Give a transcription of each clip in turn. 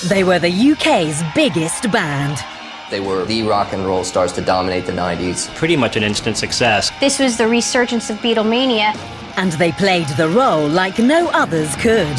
They were the UK's biggest band. They were the rock and roll stars to dominate the 90s. Pretty much an instant success. This was the resurgence of Beatlemania. And they played the role like no others could.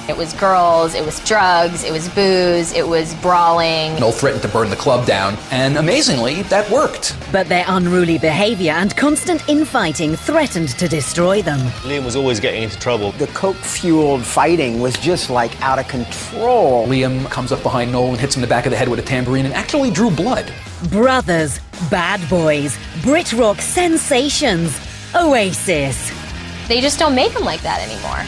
It was girls, it was drugs, it was booze, it was brawling. Noel threatened to burn the club down, and amazingly, that worked. But their unruly behaviour and constant infighting threatened to destroy them. Liam was always getting into trouble. The coke-fueled fighting was just like out of control. Liam comes up behind Noel and hits him in the back of the head with a tambourine and actually drew blood. Brothers, bad boys, Brit rock sensations, Oasis. They just don't make them like that anymore.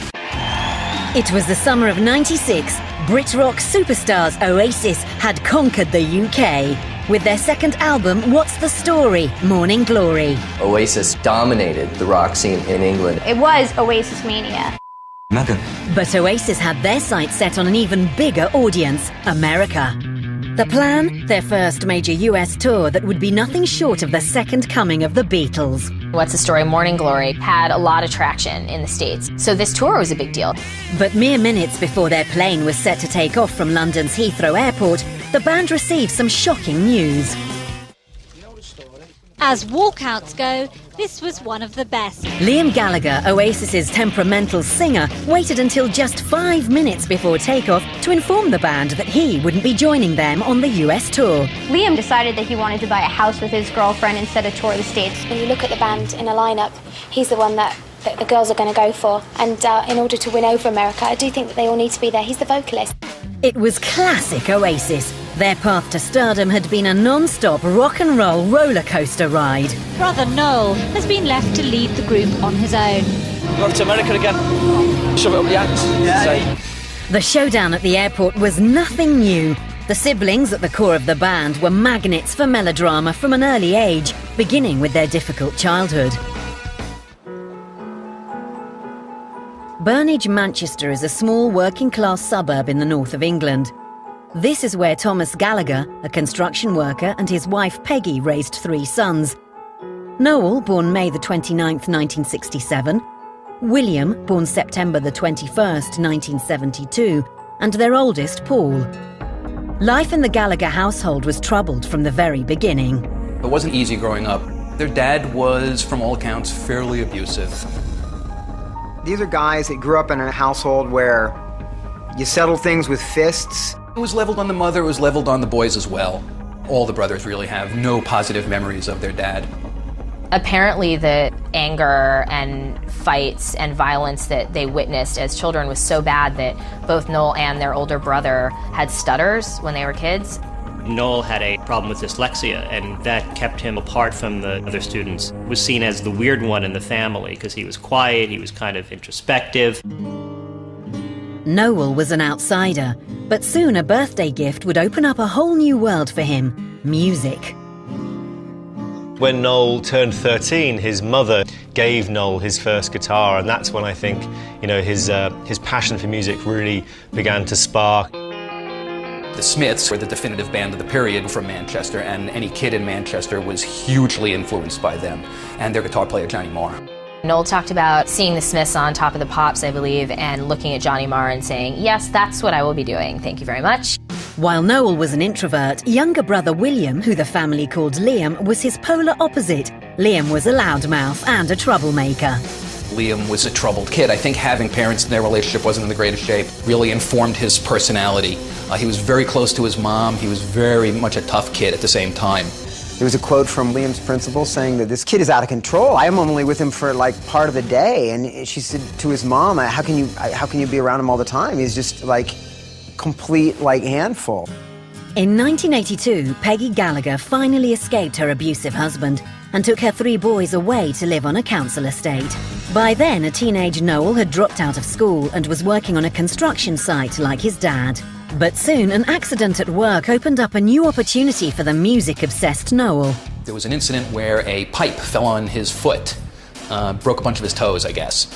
It was the summer of '96. Brit rock superstars Oasis had conquered the UK. With their second album, What's the Story? Morning Glory. Oasis dominated the rock scene in England. It was Oasis mania. But Oasis had their sights set on an even bigger audience, America. The plan? Their first major US tour that would be nothing short of the second coming of the Beatles. What's the Story? Morning Glory had a lot of traction in the States, so this tour was a big deal. But mere minutes before their plane was set to take off from London's Heathrow Airport, the band received some shocking news. As walkouts go, this was one of the best. Liam Gallagher, Oasis's temperamental singer, waited until just 5 minutes before takeoff to inform the band that he wouldn't be joining them on the US tour. Liam decided that he wanted to buy a house with his girlfriend instead of tour the States. When you look at the band in a lineup, he's the one that the girls are going to go for. And in order to win over America, I do think that they all need to be there. He's the vocalist. It was classic Oasis. Their path to stardom had been a non-stop rock and roll roller coaster ride. Brother Noel has been left to lead the group on his own. We're off to America again. Shove it up the act. The showdown at the airport was nothing new. The siblings at the core of the band were magnets for melodrama from an early age, beginning with their difficult childhood. Burnage, Manchester is a small working-class suburb in the north of England. This is where Thomas Gallagher, a construction worker, and his wife Peggy raised 3 sons. Noel, born May the 29th, 1967, William, born September the 21st, 1972, and their oldest, Paul. Life in the Gallagher household was troubled from the very beginning. It wasn't easy growing up. Their dad was, from all accounts, fairly abusive. These are guys that grew up in a household where you settle things with fists. It was leveled on the mother, it was leveled on the boys as well. All the brothers really have no positive memories of their dad. Apparently the anger and fights and violence that they witnessed as children was so bad that both Noel and their older brother had stutters when they were kids. Noel had a problem with dyslexia, and that kept him apart from the other students. He was seen as the weird one in the family because he was quiet, he was kind of introspective. Noel was an outsider, but soon a birthday gift would open up a whole new world for him: music. When Noel turned 13, his mother gave Noel his first guitar, and that's when I think, his passion for music really began to spark. The Smiths were the definitive band of the period from Manchester, and any kid in Manchester was hugely influenced by them, and their guitar player, Johnny Marr. Noel talked about seeing the Smiths on Top of the Pops, I believe, and looking at Johnny Marr and saying, yes, that's what I will be doing. Thank you very much. While Noel was an introvert, younger brother William, who the family called Liam, was his polar opposite. Liam was a loudmouth and a troublemaker. Liam was a troubled kid. I think having parents in their relationship wasn't in the greatest shape really informed his personality. He was very close to his mom. He was very much a tough kid at the same time. There was a quote from Liam's principal saying that this kid is out of control. I am only with him for like part of the day. And she said to his mom, how can you be around him all the time? He's just like complete handful. In 1982, Peggy Gallagher finally escaped her abusive husband and took her 3 boys away to live on a council estate. By then, a teenage Noel had dropped out of school and was working on a construction site like his dad. But soon, an accident at work opened up a new opportunity for the music-obsessed Noel. There was an incident where a pipe fell on his foot, broke a bunch of his toes, I guess.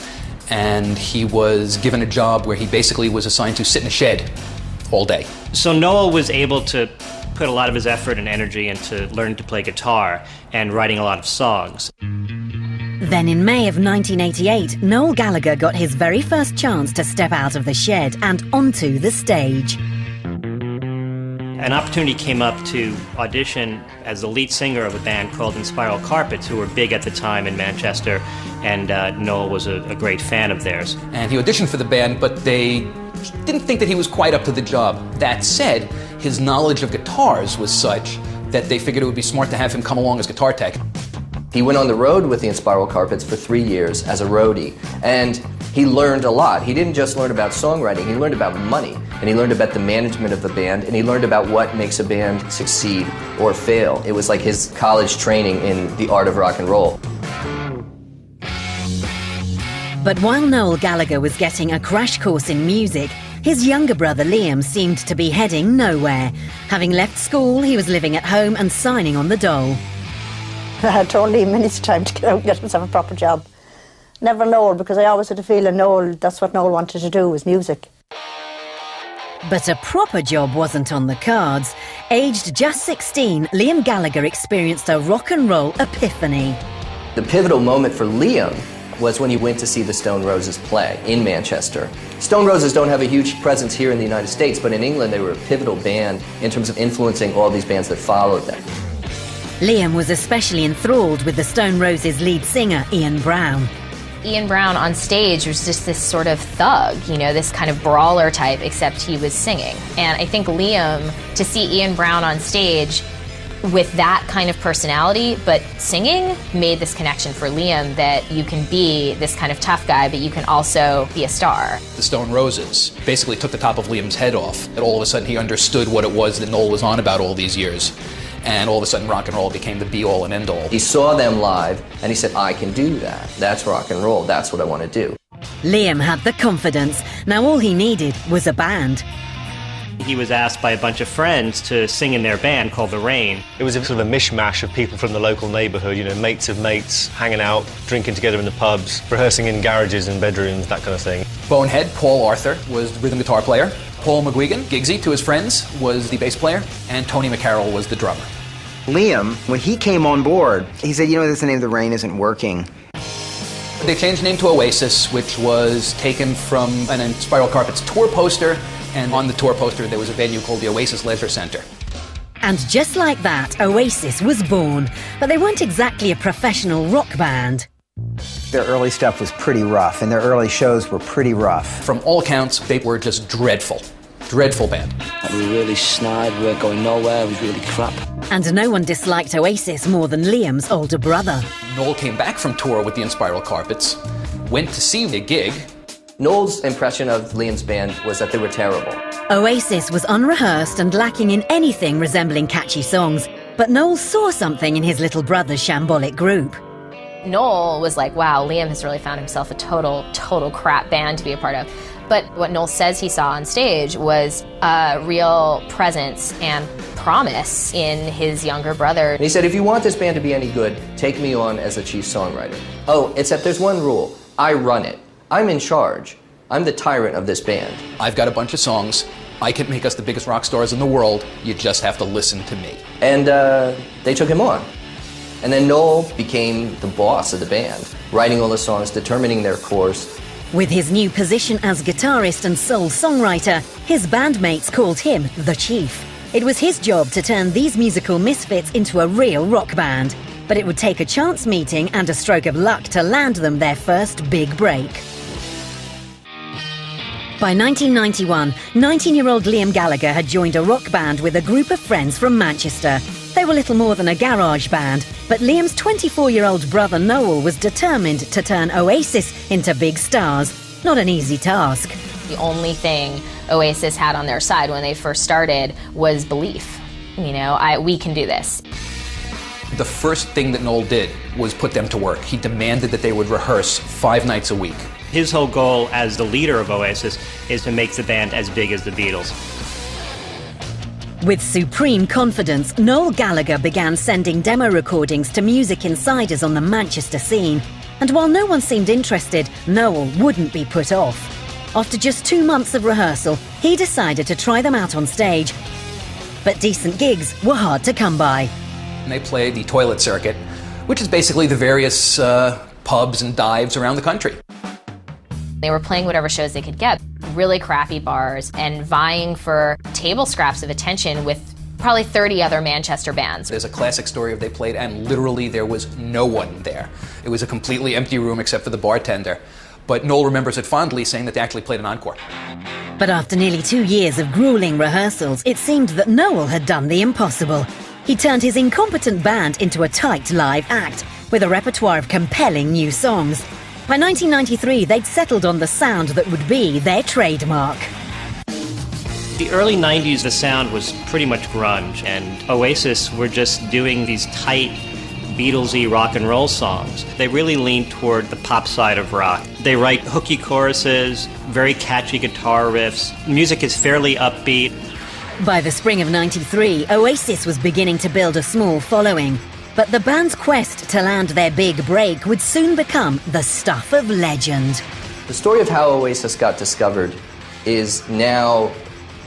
And he was given a job where he basically was assigned to sit in a shed all day. So Noel was able to put a lot of his effort and energy into learning to play guitar and writing a lot of songs. Then in May of 1988, Noel Gallagher got his very first chance to step out of the shed and onto the stage. An opportunity came up to audition as the lead singer of a band called Spiral Carpets, who were big at the time in Manchester, and Noel was a great fan of theirs. And he auditioned for the band, but they didn't think that he was quite up to the job. That said, his knowledge of guitars was such that they figured it would be smart to have him come along as guitar tech. He went on the road with the Spiral Carpets for 3 years as a roadie, and he learned a lot. He didn't just learn about songwriting, he learned about money, and he learned about the management of the band, and he learned about what makes a band succeed or fail. It was like his college training in the art of rock and roll. But while Noel Gallagher was getting a crash course in music, his younger brother Liam seemed to be heading nowhere. Having left school, he was living at home and signing on the dole. I told Liam many times to get out and get himself a proper job. Never Noel, because I always had a feeling that's what Noel wanted to do, was music. But a proper job wasn't on the cards. Aged just 16, Liam Gallagher experienced a rock and roll epiphany. The pivotal moment for Liam was when he went to see the Stone Roses play in Manchester. Stone Roses don't have a huge presence here in the United States, but in England they were a pivotal band in terms of influencing all these bands that followed them. Liam was especially enthralled with the Stone Roses lead singer, Ian Brown. Ian Brown on stage was just this sort of thug, this kind of brawler type, except he was singing. And I think Liam, to see Ian Brown on stage with that kind of personality, but singing, made this connection for Liam that you can be this kind of tough guy, but you can also be a star. The Stone Roses basically took the top of Liam's head off, and all of a sudden he understood what it was that Noel was on about all these years. And all of a sudden rock and roll became the be-all and end-all. He saw them live, and he said, I can do that. That's rock and roll. That's what I want to do. Liam had the confidence. Now all he needed was a band. He was asked by a bunch of friends to sing in their band called The Rain. It was a sort of a mishmash of people from the local neighbourhood, mates of mates, hanging out, drinking together in the pubs, rehearsing in garages and bedrooms, that kind of thing. Bonehead, Paul Arthur, was the rhythm guitar player. Paul McGuigan, Giggsy to his friends, was the bass player. And Tony McCarroll was the drummer. Liam, when he came on board, he said, the name of The Rain isn't working. They changed the name to Oasis, which was taken from an Spiral Carpets tour poster, and on the tour poster there was a venue called the Oasis Leisure Centre. And just like that, Oasis was born. But they weren't exactly a professional rock band. Their early stuff was pretty rough, and their early shows were pretty rough. From all accounts, they were just dreadful. Dreadful band. We were really snide, we weren't going nowhere, it was really crap. And no one disliked Oasis more than Liam's older brother. Noel came back from tour with the Spiral Carpets, went to see the gig. Noel's impression of Liam's band was that they were terrible. Oasis was unrehearsed and lacking in anything resembling catchy songs. But Noel saw something in his little brother's shambolic group. Noel was like, wow, Liam has really found himself a total crap band to be a part of. But what Noel says he saw on stage was a real presence and promise in his younger brother. And he said, if you want this band to be any good, take me on as a chief songwriter. Oh, except there's one rule. I run it. I'm in charge. I'm the tyrant of this band. I've got a bunch of songs. I can make us the biggest rock stars in the world. You just have to listen to me. And they took him on. And then Noel became the boss of the band, writing all the songs, determining their course. With his new position as guitarist and sole songwriter, his bandmates called him the Chief. It was his job to turn these musical misfits into a real rock band. But it would take a chance meeting and a stroke of luck to land them their first big break. By 1991, 19-year-old Liam Gallagher had joined a rock band with a group of friends from Manchester. They were little more than a garage band, but Liam's 24-year-old brother Noel was determined to turn Oasis into big stars. Not an easy task. The only thing Oasis had on their side when they first started was belief. We can do this. The first thing that Noel did was put them to work. He demanded that they would rehearse 5 nights a week. His whole goal as the leader of Oasis is to make the band as big as the Beatles. With supreme confidence, Noel Gallagher began sending demo recordings to music insiders on the Manchester scene. And while no one seemed interested, Noel wouldn't be put off. After just 2 months of rehearsal, he decided to try them out on stage. But decent gigs were hard to come by. And they played the toilet circuit, which is basically the various pubs and dives around the country. They were playing whatever shows they could get, really crappy bars, and vying for table scraps of attention with probably 30 other Manchester bands. There's a classic story of they played and literally there was no one there. It was a completely empty room except for the bartender. But Noel remembers it fondly, saying that they actually played an encore. But after nearly 2 years of grueling rehearsals, it seemed that Noel had done the impossible. He turned his incompetent band into a tight live act, with a repertoire of compelling new songs. By 1993, they'd settled on the sound that would be their trademark. The early 90s, the sound was pretty much grunge, and Oasis were just doing these tight, Beatlesy rock and roll songs. They really leaned toward the pop side of rock. They write hooky choruses, very catchy guitar riffs. Music is fairly upbeat. By the spring of '93, Oasis was beginning to build a small following. But the band's quest to land their big break would soon become the stuff of legend. The story of how Oasis got discovered is now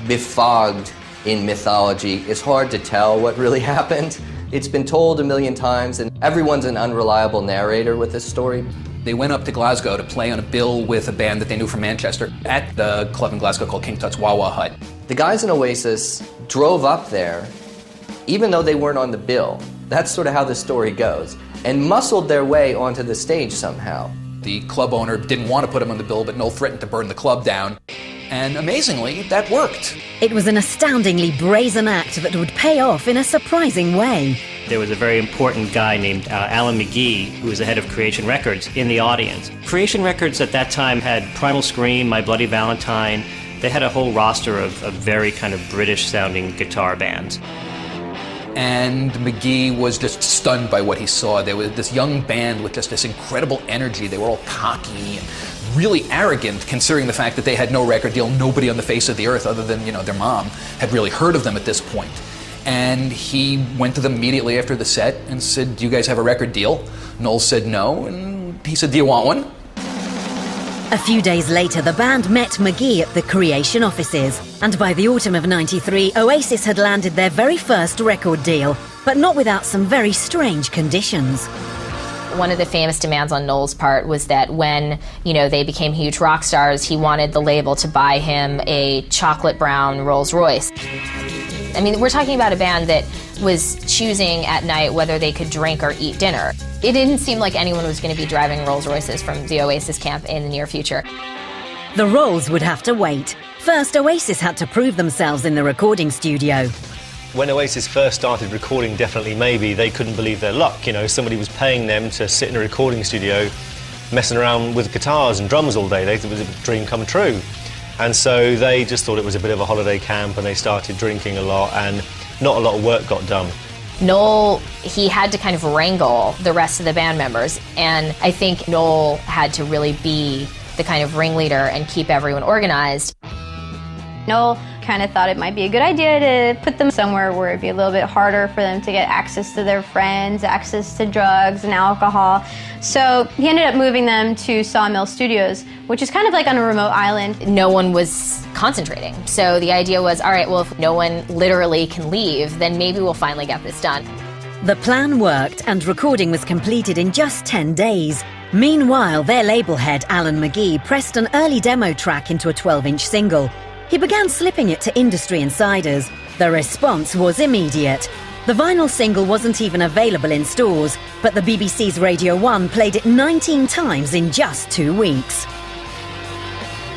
befogged in mythology. It's hard to tell what really happened. It's been told a million times, and everyone's an unreliable narrator with this story. They went up to Glasgow to play on a bill with a band that they knew from Manchester at the club in Glasgow called King Tut's Wah Wah Hut. The guys in Oasis drove up there, even though they weren't on the bill. That's sort of how the story goes, and muscled their way onto the stage somehow. The club owner didn't want to put him on the bill, but Noel threatened to burn the club down. And amazingly, that worked. It was an astoundingly brazen act that would pay off in a surprising way. There was a very important guy named Alan McGee, who was the head of Creation Records, in the audience. Creation Records at that time had Primal Scream, My Bloody Valentine. They had a whole roster of very kind of British-sounding guitar bands. And McGee was just stunned by what he saw. There was this young band with just this incredible energy. They were all cocky and really arrogant, considering the fact that they had no record deal. Nobody on the face of the earth, other than, their mom, had really heard of them at this point. And he went to them immediately after the set and said, "Do you guys have a record deal?" Noel said no, and he said, "Do you want one?" A few days later, the band met McGee at the Creation offices, and by the autumn of '93, Oasis had landed their very first record deal, but not without some very strange conditions. One of the famous demands on Noel's part was that when, they became huge rock stars, he wanted the label to buy him a chocolate brown Rolls Royce. I mean, we're talking about a band that was choosing at night whether they could drink or eat dinner. It didn't seem like anyone was going to be driving Rolls Royces from the Oasis camp in the near future. The Rolls would have to wait. First, Oasis had to prove themselves in the recording studio. When Oasis first started recording Definitely Maybe, they couldn't believe their luck. Somebody was paying them to sit in a recording studio messing around with guitars and drums all day. It was a dream come true. And so they just thought it was a bit of a holiday camp, and they started drinking a lot, and not a lot of work got done. Noel, he had to kind of wrangle the rest of the band members, and I think Noel had to really be the kind of ringleader and keep everyone organized. Noel kind of thought it might be a good idea to put them somewhere where it'd be a little bit harder for them to get access to their friends, access to drugs and alcohol. So he ended up moving them to Sawmill Studios, which is kind of like on a remote island. No one was concentrating. So the idea was, all right, well, if no one literally can leave, then maybe we'll finally get this done. The plan worked, and recording was completed in just 10 days. Meanwhile, their label head, Alan McGee, pressed an early demo track into a 12-inch single. He began slipping it to industry insiders. The response was immediate. The vinyl single wasn't even available in stores, but the BBC's Radio 1 played it 19 times in just 2 weeks.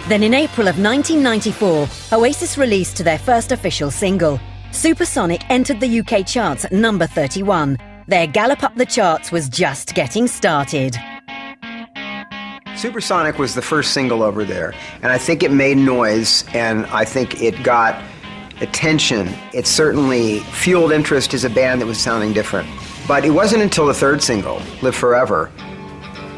Then in April of 1994, Oasis released their first official single. Supersonic entered the UK charts at number 31. Their gallop up the charts was just getting started. Supersonic was the first single over there, and I think it made noise, and I think it got attention. It certainly fueled interest as a band that was sounding different. But it wasn't until the third single, Live Forever.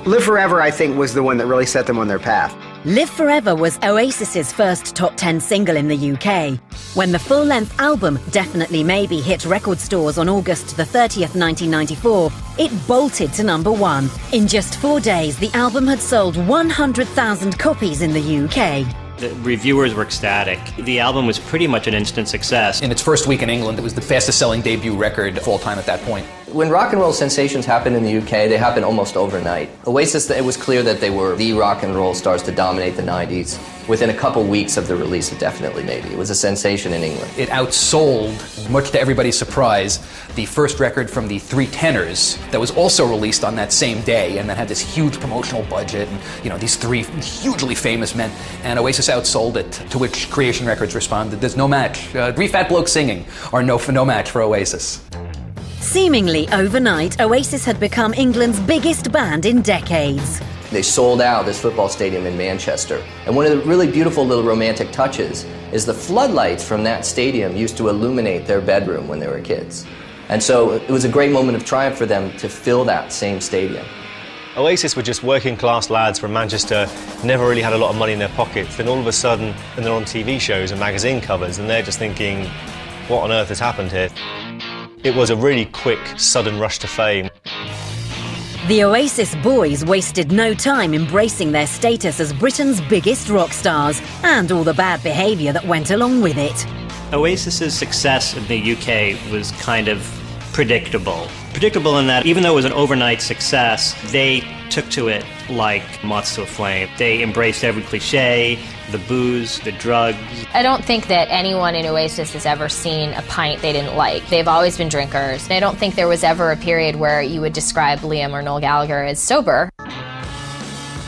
Live Forever, I think, was the one that really set them on their path. Live Forever was Oasis's first top 10 single in the UK. When the full-length album Definitely Maybe hit record stores on August the 30th, 1994, it bolted to number 1. In just 4 days, the album had sold 100,000 copies in the UK. The reviewers were ecstatic. The album was pretty much an instant success. In its first week in England, it was the fastest-selling debut record of all time at that point. When rock and roll sensations happen in the UK, they happen almost overnight. Oasis, it was clear that they were the rock and roll stars to dominate the 90s. Within a couple weeks of the release of Definitely Maybe. It was a sensation in England. It outsold, much to everybody's surprise, the first record from the Three Tenors that was also released on that same day and that had this huge promotional budget and, you know, these three hugely famous men. And Oasis outsold it, to which Creation Records responded, there's no match. Three fat blokes singing are no match for Oasis. Seemingly overnight, Oasis had become England's biggest band in decades. They sold out this football stadium in Manchester. And one of the really beautiful little romantic touches is the floodlights from that stadium used to illuminate their bedroom when they were kids. And so it was a great moment of triumph for them to fill that same stadium. Oasis were just working class lads from Manchester, never really had a lot of money in their pockets. Then all of a sudden, and they're on TV shows and magazine covers, and they're just thinking, what on earth has happened here? It was a really quick, sudden rush to fame. The Oasis boys wasted no time embracing their status as Britain's biggest rock stars and all the bad behaviour that went along with it. Oasis's success in the UK was kind of predictable. Predictable in that even though it was an overnight success, they took to it like moths to a flame. They embraced every cliche, the booze, the drugs. I don't think that anyone in Oasis has ever seen a pint they didn't like. They've always been drinkers. And I don't think there was ever a period where you would describe Liam or Noel Gallagher as sober.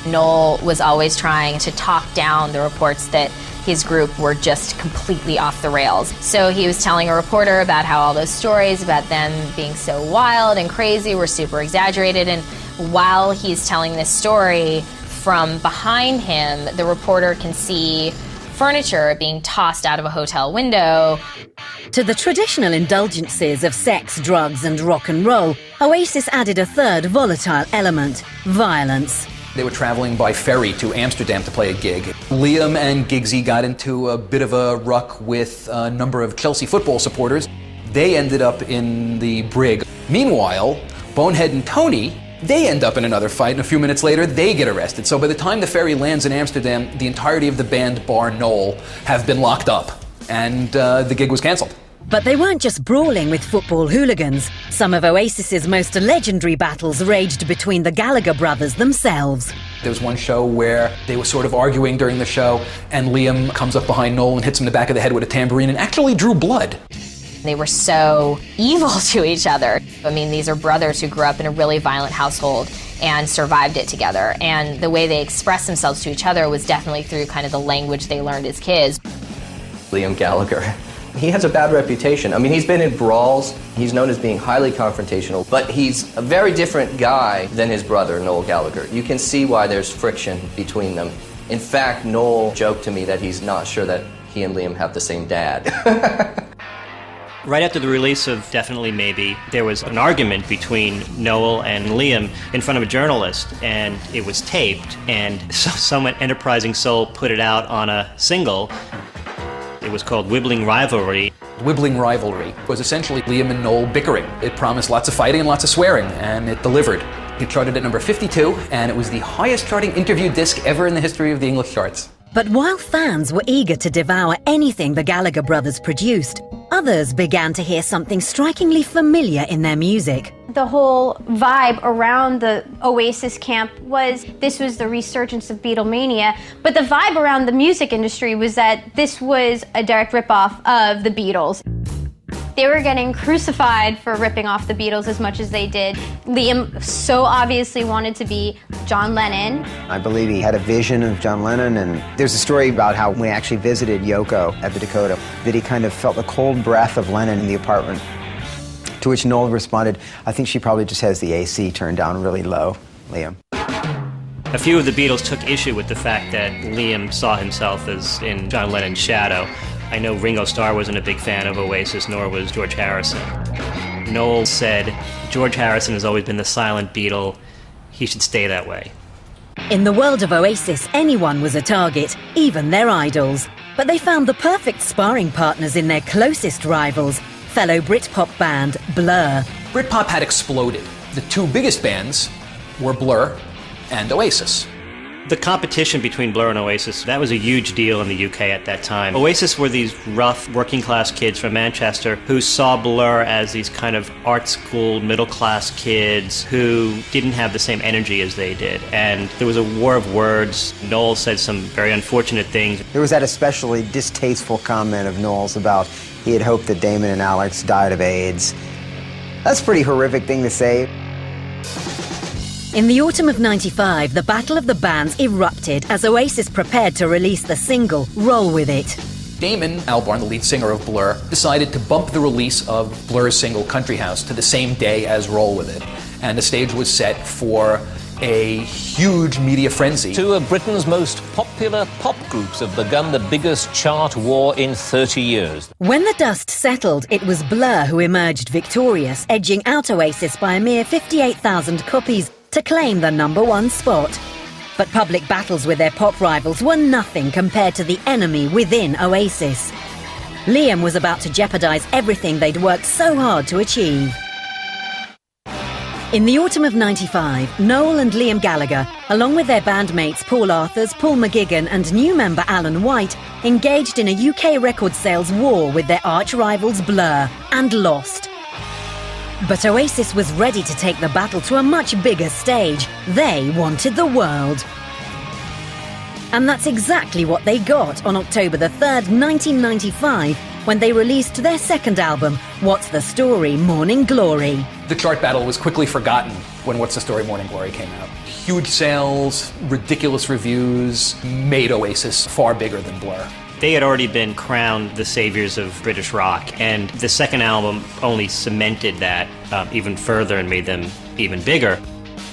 Noel was always trying to talk down the reports that his group were just completely off the rails. So he was telling a reporter about how all those stories about them being so wild and crazy were super exaggerated, and while he's telling this story, from behind him, the reporter can see furniture being tossed out of a hotel window. To the traditional indulgences of sex, drugs and rock and roll, Oasis added a third volatile element: violence. They were traveling by ferry to Amsterdam to play a gig. Liam and Giggsy got into a bit of a ruck with a number of Chelsea football supporters. They ended up in the brig. Meanwhile, Bonehead and Tony, they end up in another fight, and a few minutes later, they get arrested. So by the time the ferry lands in Amsterdam, the entirety of the band, bar Noel, have been locked up, and the gig was cancelled. But they weren't just brawling with football hooligans. Some of Oasis's most legendary battles raged between the Gallagher brothers themselves. There was one show where they were sort of arguing during the show, and Liam comes up behind Noel and hits him in the back of the head with a tambourine and actually drew blood. They were so evil to each other. I mean, these are brothers who grew up in a really violent household and survived it together. And the way they expressed themselves to each other was definitely through kind of the language they learned as kids. Liam Gallagher, he has a bad reputation. I mean, he's been in brawls. He's known as being highly confrontational, but he's a very different guy than his brother, Noel Gallagher. You can see why there's friction between them. In fact, Noel joked to me that he's not sure that he and Liam have the same dad. Right after the release of Definitely Maybe, there was an argument between Noel and Liam in front of a journalist, and it was taped, and some enterprising soul put it out on a single. It was called Wibbling Rivalry. Wibbling Rivalry was essentially Liam and Noel bickering. It promised lots of fighting and lots of swearing, and it delivered. It charted at number 52, and it was the highest charting interview disc ever in the history of the English charts. But while fans were eager to devour anything the Gallagher brothers produced, others began to hear something strikingly familiar in their music. The whole vibe around the Oasis camp was this was the resurgence of Beatlemania, but the vibe around the music industry was that this was a direct ripoff of the Beatles. They were getting crucified for ripping off the Beatles as much as they did. Liam so obviously wanted to be John Lennon. I believe he had a vision of John Lennon, and there's a story about how when he actually visited Yoko at the Dakota, that he kind of felt the cold breath of Lennon in the apartment. To which Noel responded, I think she probably just has the AC turned down really low, Liam. A few of the Beatles took issue with the fact that Liam saw himself as in John Lennon's shadow. I know Ringo Starr wasn't a big fan of Oasis, nor was George Harrison. Noel said, George Harrison has always been the silent Beatle. He should stay that way. In the world of Oasis, anyone was a target, even their idols. But they found the perfect sparring partners in their closest rivals, fellow Britpop band Blur. Britpop had exploded. The two biggest bands were Blur and Oasis. The competition between Blur and Oasis, that was a huge deal in the UK at that time. Oasis were these rough, working-class kids from Manchester who saw Blur as these kind of art school, middle-class kids who didn't have the same energy as they did. And there was a war of words. Noel said some very unfortunate things. There was that especially distasteful comment of Noel's about he had hoped that Damon and Alex died of AIDS. That's a pretty horrific thing to say. In the autumn of '95, the Battle of the Bands erupted as Oasis prepared to release the single, Roll With It. Damon Albarn, the lead singer of Blur, decided to bump the release of Blur's single Country House to the same day as Roll With It. And the stage was set for a huge media frenzy. Two of Britain's most popular pop groups have begun the biggest chart war in 30 years. When the dust settled, it was Blur who emerged victorious, edging out Oasis by a mere 58,000 copies to claim the #1 spot. But public battles with their pop rivals were nothing compared to the enemy within Oasis. Liam was about to jeopardise everything they'd worked so hard to achieve. In the autumn of '95, Noel and Liam Gallagher, along with their bandmates Paul Arthurs, Paul McGuigan and new member Alan White, engaged in a UK record sales war with their arch-rivals Blur, and lost. But Oasis was ready to take the battle to a much bigger stage. They wanted the world. And that's exactly what they got on October the 3rd, 1995, when they released their second album, What's the Story? Morning Glory. The chart battle was quickly forgotten when What's the Story? Morning Glory came out. Huge sales, ridiculous reviews, made Oasis far bigger than Blur. They had already been crowned the saviors of British rock, and the second album only cemented that even further and made them even bigger.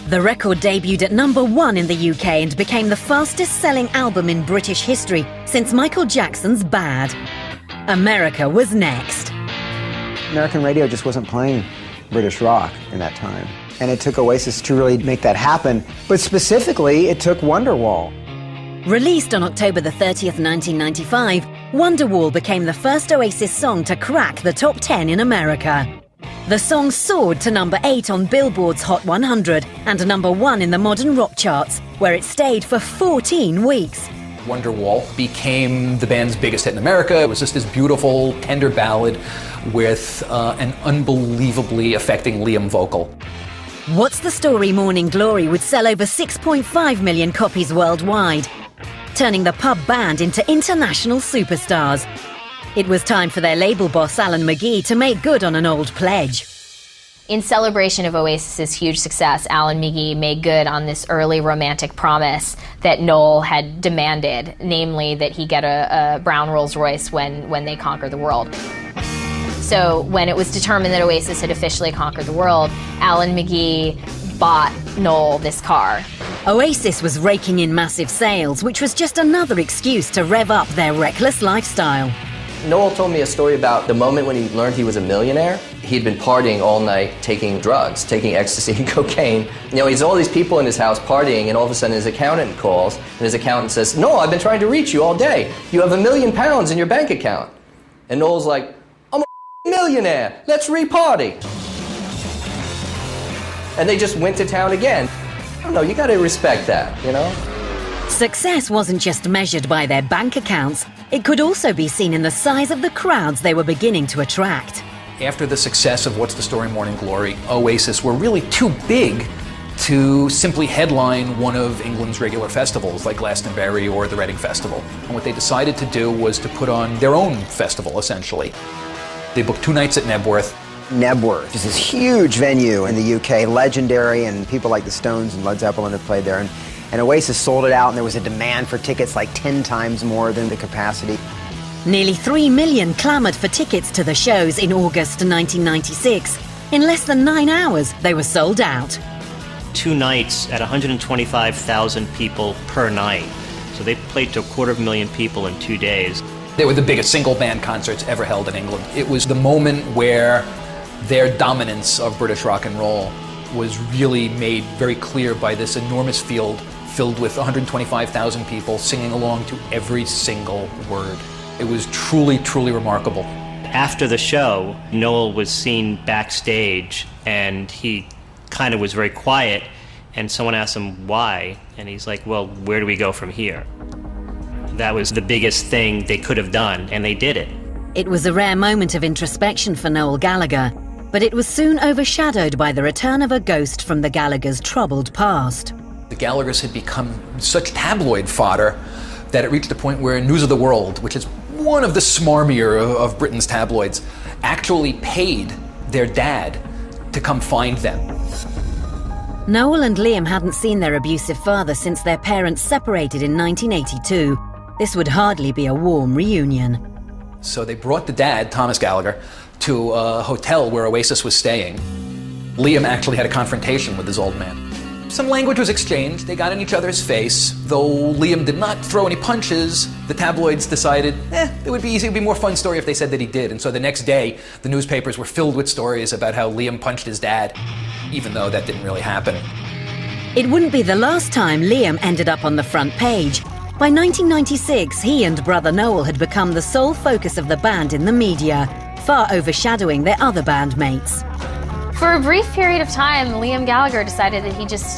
The record debuted at #1 in the UK and became the fastest-selling album in British history since Michael Jackson's Bad. America was next. American radio just wasn't playing British rock in that time. And it took Oasis to really make that happen. But specifically, it took Wonderwall. Released on October the 30th, 1995, Wonderwall became the first Oasis song to crack the top 10 in America. The song soared to #8 on Billboard's Hot 100 and #1 in the modern rock charts, where it stayed for 14 weeks. Wonderwall became the band's biggest hit in America. It was just this beautiful, tender ballad with an unbelievably affecting Liam vocal. What's the Story? Morning Glory would sell over 6.5 million copies worldwide, turning the pub band into international superstars. It was time for their label boss Alan McGee to make good on an old pledge. In celebration of Oasis's huge success, Alan McGee made good on this early romantic promise that Noel had demanded, namely that he get a brown Rolls Royce when they conquer the world. So when it was determined that Oasis had officially conquered the world, Alan McGee bought Noel this car. Oasis was raking in massive sales, which was just another excuse to rev up their reckless lifestyle. Noel told me a story about the moment when he learned he was a millionaire. He'd been partying all night, taking drugs, taking ecstasy and cocaine. You know, he's all these people in his house partying, and all of a sudden his accountant calls, and his accountant says, "Noel, I've been trying to reach you all day. You have £1 million in your bank account." And Noel's like, "I'm a millionaire. Let's re-party." And they just went to town again. I don't know, you gotta respect that, you know? Success wasn't just measured by their bank accounts. It could also be seen in the size of the crowds they were beginning to attract. After the success of What's the Story? Morning Glory, Oasis were really too big to simply headline one of England's regular festivals like Glastonbury or the Reading Festival. And what they decided to do was to put on their own festival, essentially. They booked 2 nights at Nebworth. Nebworth is this huge venue in the UK, legendary, and people like the Stones and Led Zeppelin have played there. And Oasis sold it out, and there was a demand for tickets like 10 times more than the capacity. Nearly 3 million clamoured for tickets to the shows in August 1996. In less than 9 hours, they were sold out. 2 nights at 125,000 people per night. So they played to 250,000 people in 2 days. They were the biggest single band concerts ever held in England. It was the moment where their dominance of British rock and roll was really made very clear by this enormous field filled with 125,000 people singing along to every single word. It was truly, truly remarkable. After the show, Noel was seen backstage, and he kind of was very quiet, And someone asked him why, and he's like, well, where do we go from here? That was the biggest thing they could have done, and they did it. It was a rare moment of introspection for Noel Gallagher, but it was soon overshadowed by the return of a ghost from the Gallaghers' troubled past. The Gallaghers had become such tabloid fodder that it reached a point where News of the World, which is one of the smarmier of Britain's tabloids, actually paid their dad to come find them. Noel and Liam hadn't seen their abusive father since their parents separated in 1982. This would hardly be a warm reunion. So they brought the dad, Thomas Gallagher, to a hotel where Oasis was staying. Liam actually had a confrontation with his old man. Some language was exchanged, they got in each other's face. Though Liam did not throw any punches, the tabloids decided, it would be more fun story if they said that he did. And so the next day, the newspapers were filled with stories about how Liam punched his dad, even though that didn't really happen. It wouldn't be the last time Liam ended up on the front page. By 1996, he and brother Noel had become the sole focus of the band in the media, far overshadowing their other bandmates. For a brief period of time, Liam Gallagher decided that he just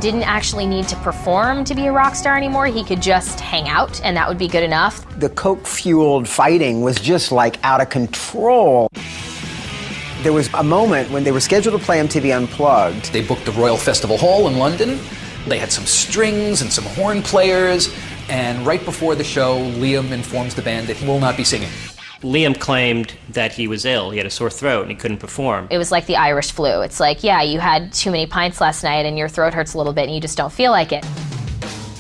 didn't actually need to perform to be a rock star anymore. He could just hang out, and that would be good enough. The coke-fueled fighting was just like out of control. There was a moment when they were scheduled to play MTV Unplugged. They booked the Royal Festival Hall in London. They had some strings and some horn players, and right before the show, Liam informs the band that he will not be singing. Liam claimed that he was ill. He had a sore throat and he couldn't perform. It was like the Irish flu. It's like, yeah, you had too many pints last night and your throat hurts a little bit and you just don't feel like it.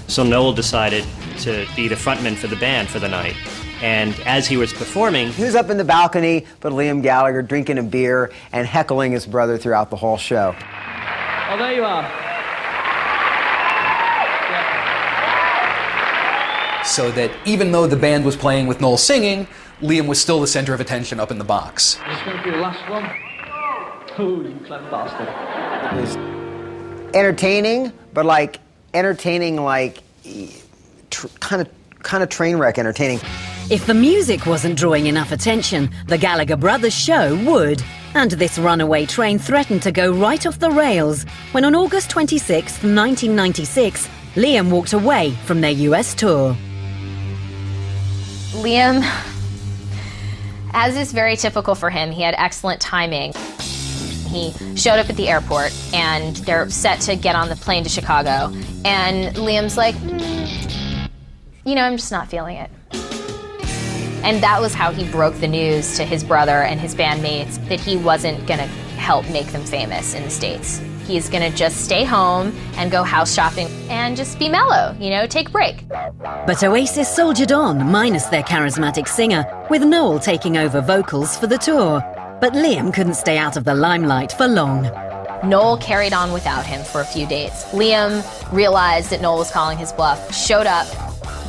So Noel decided to be the frontman for the band for the night. And as he was performing... He was up in the balcony, but Liam Gallagher drinking a beer and heckling his brother throughout the whole show. Oh, there you are. So that even though the band was playing with Noel singing, Liam was still the center of attention up in the box. This is going to be the last one. Oh, you clever bastard. It was entertaining, but like entertaining, like kind of train wreck entertaining. If the music wasn't drawing enough attention, the Gallagher brothers show would. And this runaway train threatened to go right off the rails when on August 26, 1996, Liam walked away from their US tour. Liam, as is very typical for him, he had excellent timing. He showed up at the airport and they're set to get on the plane to Chicago. And Liam's like, I'm just not feeling it. And that was how he broke the news to his brother and his bandmates that he wasn't gonna help make them famous in the States. He's gonna just stay home and go house shopping and just be mellow, take a break. But Oasis soldiered on, minus their charismatic singer, with Noel taking over vocals for the tour. But Liam couldn't stay out of the limelight for long. Noel carried on without him for a few days. Liam realized that Noel was calling his bluff, showed up,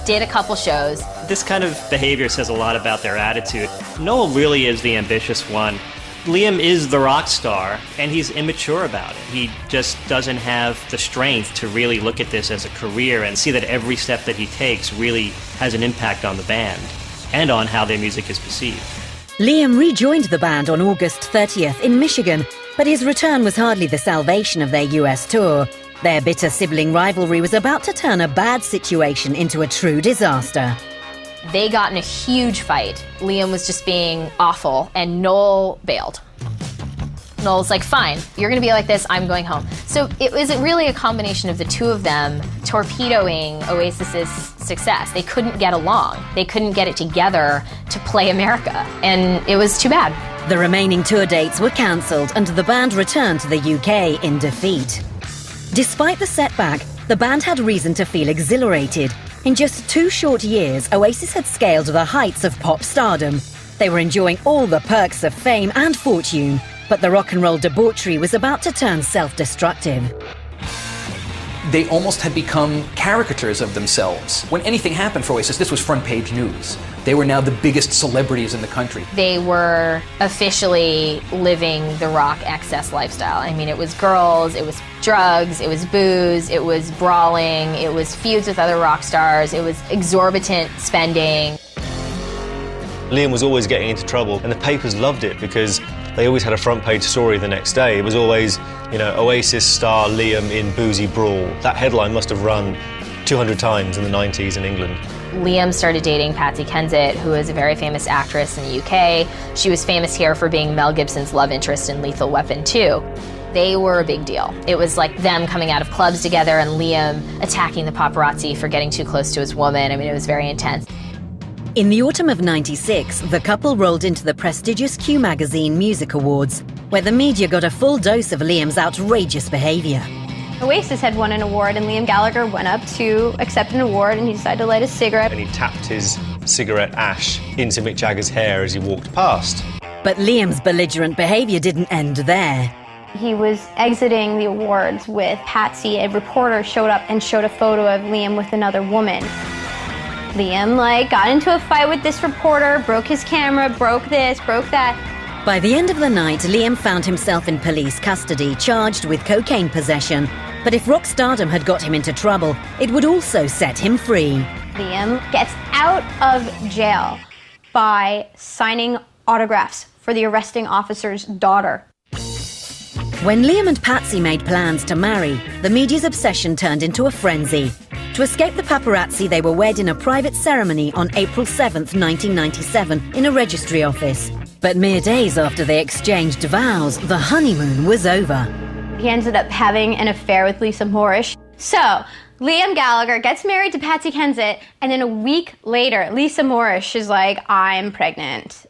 did a couple shows. This kind of behavior says a lot about their attitude. Noel really is the ambitious one. Liam is the rock star, and he's immature about it. He just doesn't have the strength to really look at this as a career and see that every step that he takes really has an impact on the band and on how their music is perceived. Liam rejoined the band on August 30th in Michigan, but his return was hardly the salvation of their US tour. Their bitter sibling rivalry was about to turn a bad situation into a true disaster. They got in a huge fight. Liam was just being awful, and Noel bailed. Noel's like, fine, you're gonna be like this, I'm going home. So it was really a combination of the two of them torpedoing Oasis's success. They couldn't get along. They couldn't get it together to play America, and it was too bad. The remaining tour dates were cancelled, and the band returned to the UK in defeat. Despite the setback, the band had reason to feel exhilarated. In just 2 short years, Oasis had scaled the heights of pop stardom. They were enjoying all the perks of fame and fortune, but the rock and roll debauchery was about to turn self-destructive. They almost had become caricatures of themselves. When anything happened for Oasis, this was front page news. They were now the biggest celebrities in the country. They were officially living the rock excess lifestyle. I mean, it was girls, it was drugs, it was booze, it was brawling, it was feuds with other rock stars, it was exorbitant spending. Liam was always getting into trouble, and the papers loved it because they always had a front page story the next day. It was always, Oasis star Liam in boozy brawl. That headline must have run 200 times in the 90s in England. Liam started dating Patsy Kensit, who is a very famous actress in the UK. She was famous here for being Mel Gibson's love interest in Lethal Weapon 2. They were a big deal. It was like them coming out of clubs together and Liam attacking the paparazzi for getting too close to his woman. I mean, it was very intense. In the autumn of '96, the couple rolled into the prestigious Q Magazine Music Awards, where the media got a full dose of Liam's outrageous behaviour. Oasis had won an award, and Liam Gallagher went up to accept an award, and he decided to light a cigarette. And he tapped his cigarette ash into Mick Jagger's hair as he walked past. But Liam's belligerent behaviour didn't end there. He was exiting the awards with Patsy. A reporter showed up and showed a photo of Liam with another woman. Liam, got into a fight with this reporter, broke his camera, broke this, broke that. By the end of the night, Liam found himself in police custody, charged with cocaine possession. But if rock stardom had got him into trouble, it would also set him free. Liam gets out of jail by signing autographs for the arresting officer's daughter. When Liam and Patsy made plans to marry, the media's obsession turned into a frenzy. To escape the paparazzi, they were wed in a private ceremony on April 7th, 1997, in a registry office. But mere days after they exchanged vows, the honeymoon was over. He ended up having an affair with Lisa Moorish. So, Liam Gallagher gets married to Patsy Kensit, and then a week later, Lisa Moorish is like, I'm pregnant.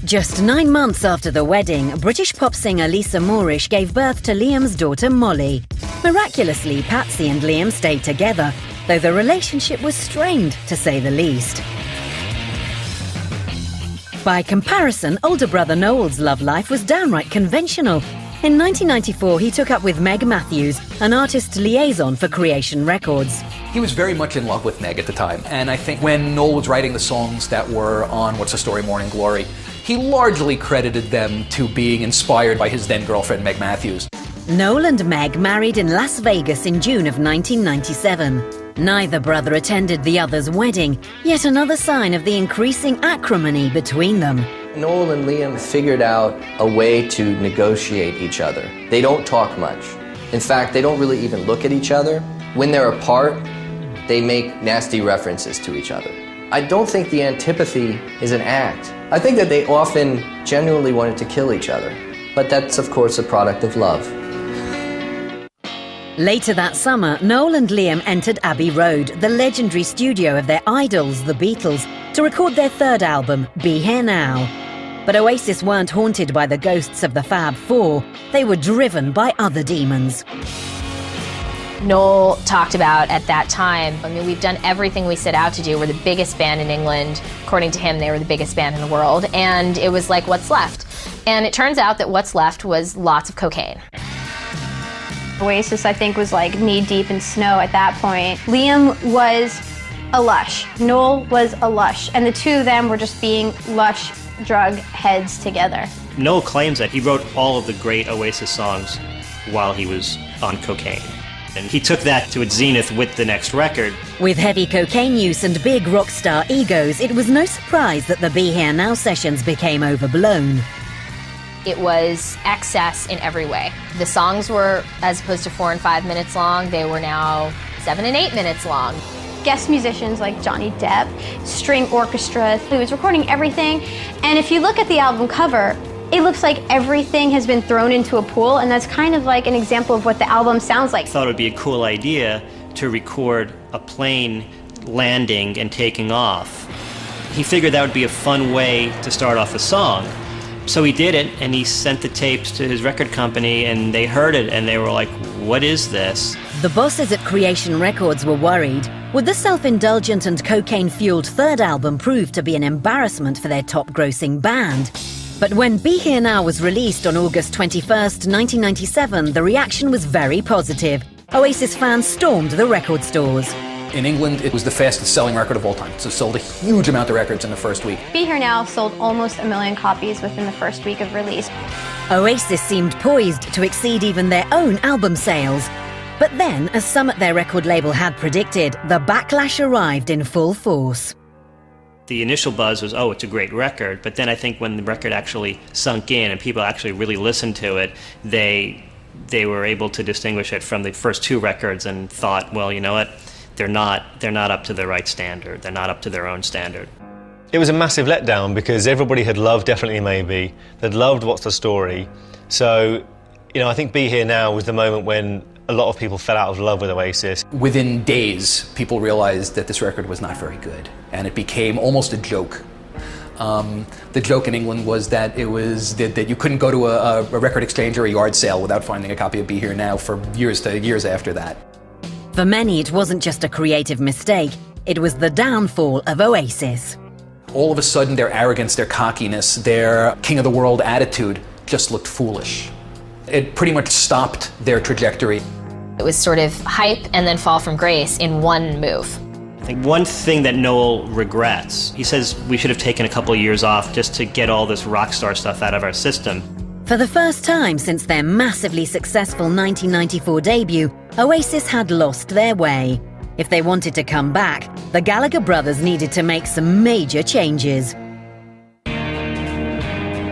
Just 9 months after the wedding, British pop singer Lisa Moorish gave birth to Liam's daughter Molly. Miraculously, Patsy and Liam stayed together, though the relationship was strained, to say the least. By comparison, older brother Noel's love life was downright conventional. In 1994, he took up with Meg Matthews, an artist liaison for Creation Records. He was very much in love with Meg at the time, and I think when Noel was writing the songs that were on What's the Story, Morning Glory, he largely credited them to being inspired by his then-girlfriend Meg Matthews. Noel and Meg married in Las Vegas in June of 1997. Neither brother attended the other's wedding, yet another sign of the increasing acrimony between them. Noel and Liam figured out a way to negotiate each other. They don't talk much. In fact, they don't really even look at each other. When they're apart, they make nasty references to each other. I don't think the antipathy is an act. I think that they often genuinely wanted to kill each other. But that's, of course, a product of love. Later that summer, Noel and Liam entered Abbey Road, the legendary studio of their idols, the Beatles, to record their third album, Be Here Now. But Oasis weren't haunted by the ghosts of the Fab Four. They were driven by other demons. Noel talked about at that time, we've done everything we set out to do. We're the biggest band in England. According to him, they were the biggest band in the world. And it was like, what's left? And it turns out that what's left was lots of cocaine. Oasis, I think, was knee-deep in snow at that point. Liam was a lush. Noel was a lush. And the two of them were just being lush drug heads together. Noel claims that he wrote all of the great Oasis songs while he was on cocaine. And he took that to its zenith with the next record. With heavy cocaine use and big rock star egos, it was no surprise that the Be Here Now sessions became overblown. It was excess in every way. The songs were, as opposed to 4 and 5 minutes long, they were now 7 and 8 minutes long. Guest musicians like Johnny Depp, string orchestra, he was recording everything. And if you look at the album cover, it looks like everything has been thrown into a pool, and that's kind of like an example of what the album sounds like. I thought it would be a cool idea to record a plane landing and taking off. He figured that would be a fun way to start off a song. So he did it, and he sent the tapes to his record company, and they heard it, and they were like, what is this? The bosses at Creation Records were worried. Would the self-indulgent and cocaine-fueled third album prove to be an embarrassment for their top-grossing band? But when Be Here Now was released on August 21st, 1997, the reaction was very positive. Oasis fans stormed the record stores. In England, it was the fastest-selling record of all time. So it sold a huge amount of records in the first week. Be Here Now sold almost 1 million copies within the first week of release. Oasis seemed poised to exceed even their own album sales. But then, as some at their record label had predicted, the backlash arrived in full force. The initial buzz was, oh, it's a great record, but then I think when the record actually sunk in and people actually really listened to it, they were able to distinguish it from the first two records and thought, well, you know what, they're not up to the right standard, they're not up to their own standard. It was a massive letdown because everybody had loved Definitely Maybe, they'd loved What's the Story, so, you know, I think Be Here Now was the moment when a lot of people fell out of love with Oasis. Within days, people realized that this record was not very good, and it became almost a joke. The joke in England was that that you couldn't go to a record exchange or a yard sale without finding a copy of Be Here Now for years after that. For many, it wasn't just a creative mistake, it was the downfall of Oasis. All of a sudden, their arrogance, their cockiness, their king of the world attitude just looked foolish. It pretty much stopped their trajectory. It was sort of hype and then fall from grace in one move. I think one thing that Noel regrets, he says we should have taken a couple of years off just to get all this rock star stuff out of our system. For the first time since their massively successful 1994 debut, Oasis had lost their way. If they wanted to come back, the Gallagher brothers needed to make some major changes.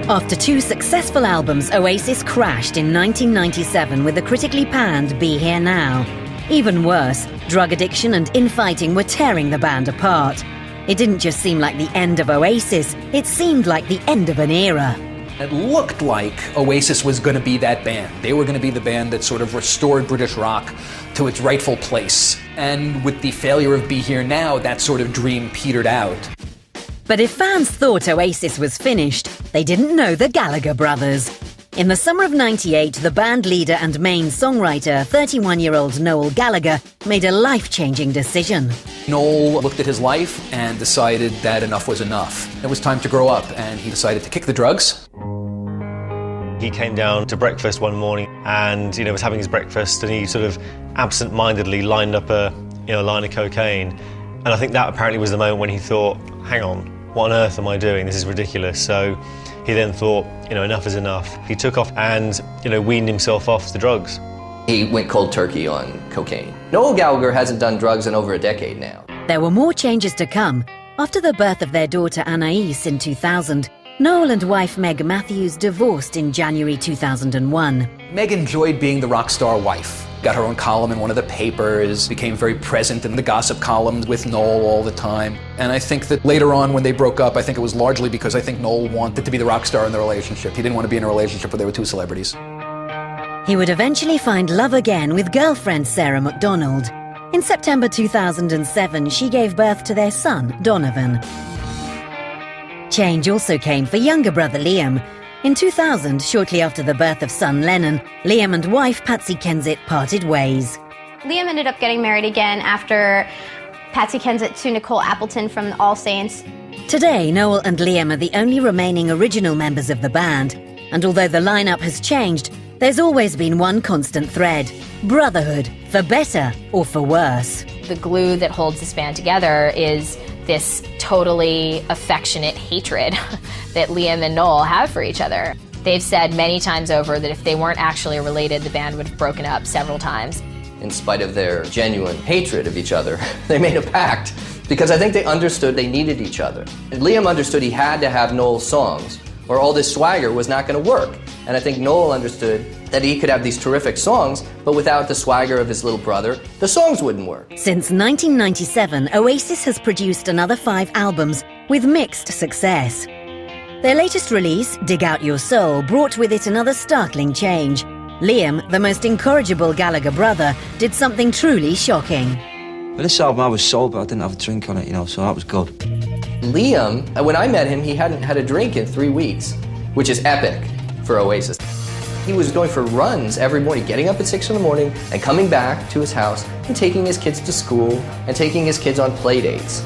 After two successful albums, Oasis crashed in 1997 with the critically panned Be Here Now. Even worse, drug addiction and infighting were tearing the band apart. It didn't just seem like the end of Oasis, it seemed like the end of an era. It looked like Oasis was going to be that band. They were going to be the band that sort of restored British rock to its rightful place. And with the failure of Be Here Now, that sort of dream petered out. But if fans thought Oasis was finished, they didn't know the Gallagher brothers. In the summer of '98, the band leader and main songwriter, 31-year-old Noel Gallagher, made a life-changing decision. Noel looked at his life and decided that enough was enough. It was time to grow up, and he decided to kick the drugs. He came down to breakfast one morning and, you know, was having his breakfast, and he sort of absent-mindedly lined up a line of cocaine. And I think that apparently was the moment when he thought, hang on, what on earth am I doing? This is ridiculous. So he then thought, enough is enough. He took off and, weaned himself off the drugs. He went cold turkey on cocaine. Noel Gallagher hasn't done drugs in over a decade now. There were more changes to come. After the birth of their daughter Anais in 2000, Noel and wife Meg Matthews divorced in January 2001. Meg enjoyed being the rock star wife. Got her own column in one of the papers, became very present in the gossip columns with Noel all the time. And I think that later on when they broke up, I think it was largely because I think Noel wanted to be the rock star in the relationship. He didn't want to be in a relationship where there were two celebrities. He would eventually find love again with girlfriend Sarah McDonald. In September 2007, she gave birth to their son, Donovan. Change also came for younger brother Liam. In 2000, shortly after the birth of son Lennon, Liam and wife Patsy Kensit parted ways. Liam ended up getting married again after Patsy Kensit to Nicole Appleton from All Saints. Today, Noel and Liam are the only remaining original members of the band. And although the lineup has changed, there's always been one constant thread: brotherhood, for better or for worse. The glue that holds this band together is this totally affectionate hatred that Liam and Noel have for each other. They've said many times over that if they weren't actually related, the band would have broken up several times. In spite of their genuine hatred of each other, they made a pact because I think they understood they needed each other. And Liam understood he had to have Noel's songs or all this swagger was not going to work. And I think Noel understood that he could have these terrific songs, but without the swagger of his little brother, the songs wouldn't work. Since 1997, Oasis has produced another 5 albums with mixed success. Their latest release, Dig Out Your Soul, brought with it another startling change. Liam, the most incorrigible Gallagher brother, did something truly shocking. With this album, I was sober, I didn't have a drink on it, so that was good. Liam, when I met him, he hadn't had a drink in 3 weeks, which is epic for Oasis. He was going for runs every morning, getting up at 6 in the morning and coming back to his house and taking his kids to school and taking his kids on play dates.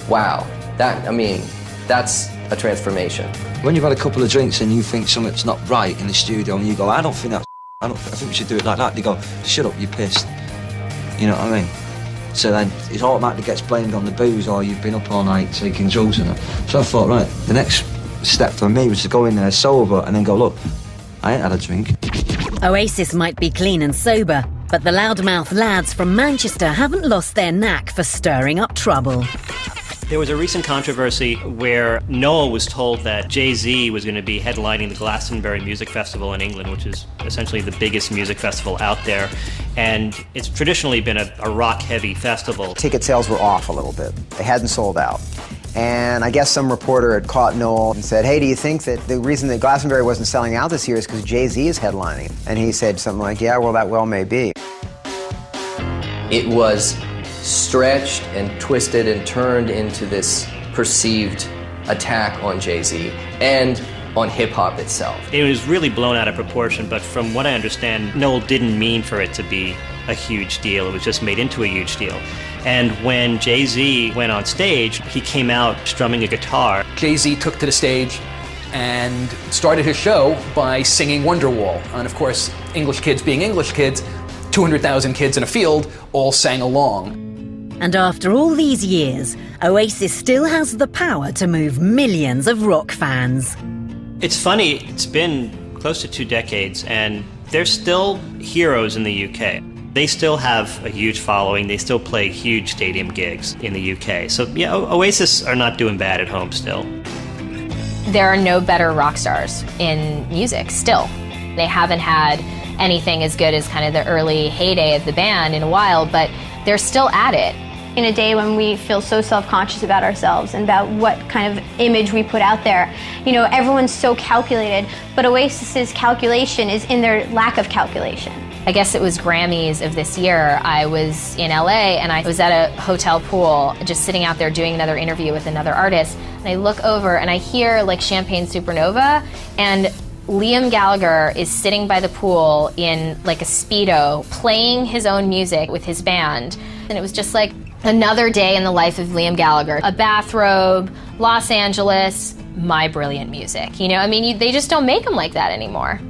Wow, that's a transformation. When you've had a couple of drinks and you think something's not right in the studio and you go, I think we should do it like that. They go, shut up, you're pissed. You know what I mean? So then it automatically gets blamed on the booze or you've been up all night taking drugs and that. So I thought, right, the next step for me was to go in there sober and then go, look, I ain't had a drink. Oasis might be clean and sober, but the loudmouth lads from Manchester haven't lost their knack for stirring up trouble. There was a recent controversy where Noel was told that Jay-Z was going to be headlining the Glastonbury Music Festival in England, which is essentially the biggest music festival out there. And it's traditionally been a rock-heavy festival. Ticket sales were off a little bit. They hadn't sold out. And I guess some reporter had caught Noel and said, hey, do you think that the reason that Glastonbury wasn't selling out this year is because Jay-Z is headlining? And he said something like, yeah, well, that well may be. It was stretched and twisted and turned into this perceived attack on Jay-Z and on hip-hop itself. It was really blown out of proportion, but from what I understand, Noel didn't mean for it to be a huge deal. It was just made into a huge deal. And when Jay-Z went on stage, he came out strumming a guitar. Jay-Z took to the stage and started his show by singing Wonderwall. And of course, English kids being English kids, 200,000 kids in a field all sang along. And after all these years, Oasis still has the power to move millions of rock fans. It's funny, it's been close to 2 decades, and they're still heroes in the UK. They still have a huge following, they still play huge stadium gigs in the UK. So yeah, Oasis are not doing bad at home still. There are no better rock stars in music still. They haven't had anything as good as kind of the early heyday of the band in a while, but they're still at it. In a day when we feel so self-conscious about ourselves and about what kind of image we put out there, you know, everyone's so calculated, but Oasis's calculation is in their lack of calculation. I guess it was Grammys of this year. I was in LA and I was at a hotel pool just sitting out there doing another interview with another artist, and I look over and I hear like Champagne Supernova, and Liam Gallagher is sitting by the pool in like a Speedo playing his own music with his band, and it was just like another day in the life of Liam Gallagher. A bathrobe, Los Angeles, my brilliant music. You know, I mean, they just don't make them like that anymore.